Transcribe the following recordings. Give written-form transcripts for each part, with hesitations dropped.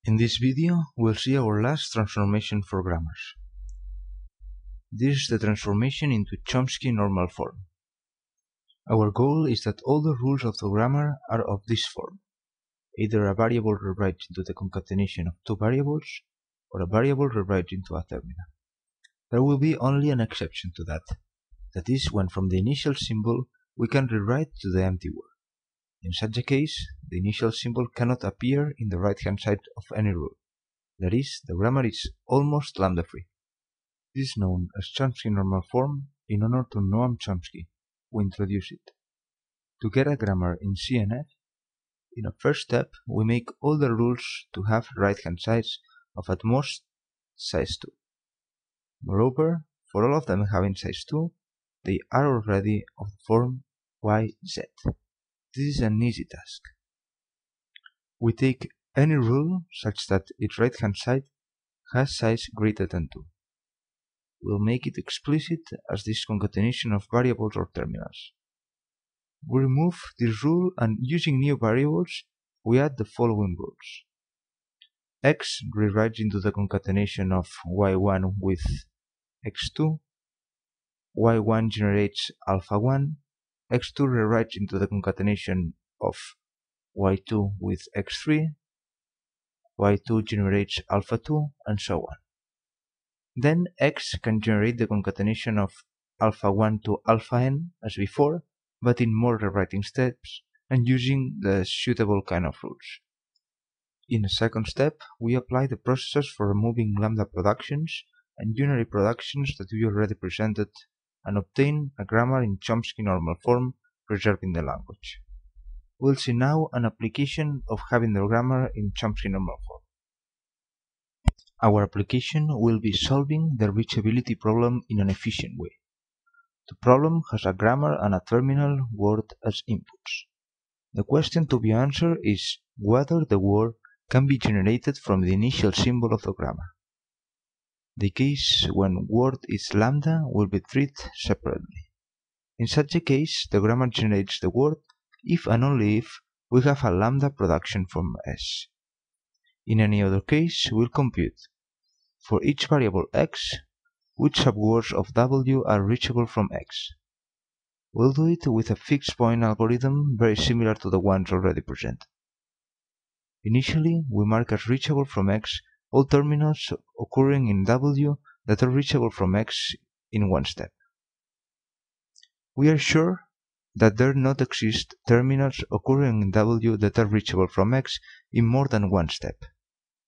In this video, we'll see our last transformation for grammars. This is the transformation into Chomsky Normal Form. Our goal is that all the rules of the grammar are of this form, either a variable rewrite into the concatenation of two variables, or a variable rewrite into a terminal. There will be only an exception to that is when from the initial symbol we can rewrite to the empty word. In such a case, the initial symbol cannot appear in the right-hand side of any rule. That is, the grammar is almost lambda-free. This is known as Chomsky Normal Form in honor to Noam Chomsky, who introduced it. To get a grammar in CNF, in a first step, we make all the rules to have right-hand sides of at most size 2. Moreover, for all of them having size 2, they are already of the form YZ. This is an easy task. We take any rule such that its right-hand side has size greater than 2. We'll make it explicit as this concatenation of variables or terminals. We remove this rule and using new variables, we add the following rules. X rewrites into the concatenation of y1 with x2, y1 generates alpha 1, x2 rewrites into the concatenation of y2 with x3, y2 generates alpha 2, and so on. Then x can generate the concatenation of alpha 1 to alpha n as before, but in more rewriting steps and using the suitable kind of rules. In a second step, we apply the processes for removing lambda productions and unary productions that we already presented and obtain a grammar in Chomsky Normal Form, preserving the language. We'll see now an application of having the grammar in Chomsky Normal Form. Our application will be solving the reachability problem in an efficient way. The problem has a grammar and a terminal word as inputs. The question to be answered is whether the word can be generated from the initial symbol of the grammar. The case when word is lambda will be treated separately. In such a case, the grammar generates the word if and only if we have a lambda production from S. In any other case, we'll compute, for each variable x, which subwords of W are reachable from X. We'll do it with a fixed point algorithm very similar to the ones already presented. Initially, we mark as reachable from X all terminals occurring in W that are reachable from X in one step. We are sure that there not exist terminals occurring in W that are reachable from X in more than one step.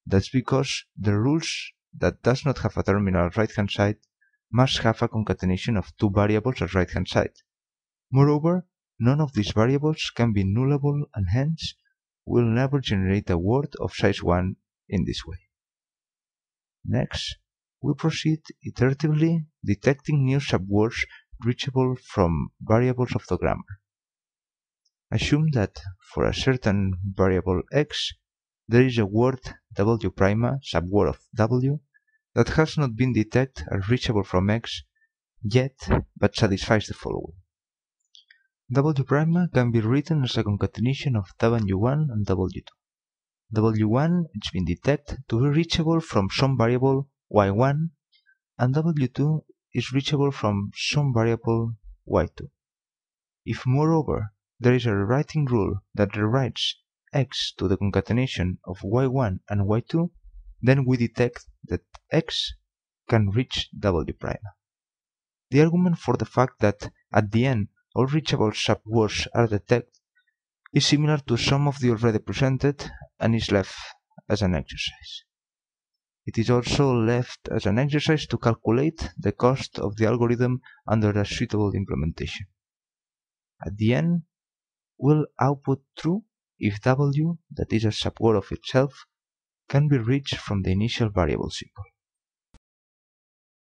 That's because the rules that does not have a terminal right-hand side must have a concatenation of two variables as right-hand side. Moreover, none of these variables can be nullable and hence will never generate a word of size 1 in this way. Next, we proceed iteratively detecting new subwords reachable from variables of the grammar. Assume that for a certain variable x, there is a word W', subword of W, that has not been detected as reachable from X yet, but satisfies the following. W' can be written as a concatenation of W1 and W2. W1 has been detected to be reachable from some variable y1, and W2 is reachable from some variable y2. If moreover there is a rewriting rule that rewrites x to the concatenation of y1 and y2, then we detect that x can reach W'. The argument for the fact that at the end all reachable subwords are detected is similar to some of the already presented and is left as an exercise. It is also left as an exercise to calculate the cost of the algorithm under a suitable implementation. At the end, we'll output true if W, that is a subword of itself, can be reached from the initial variable symbol.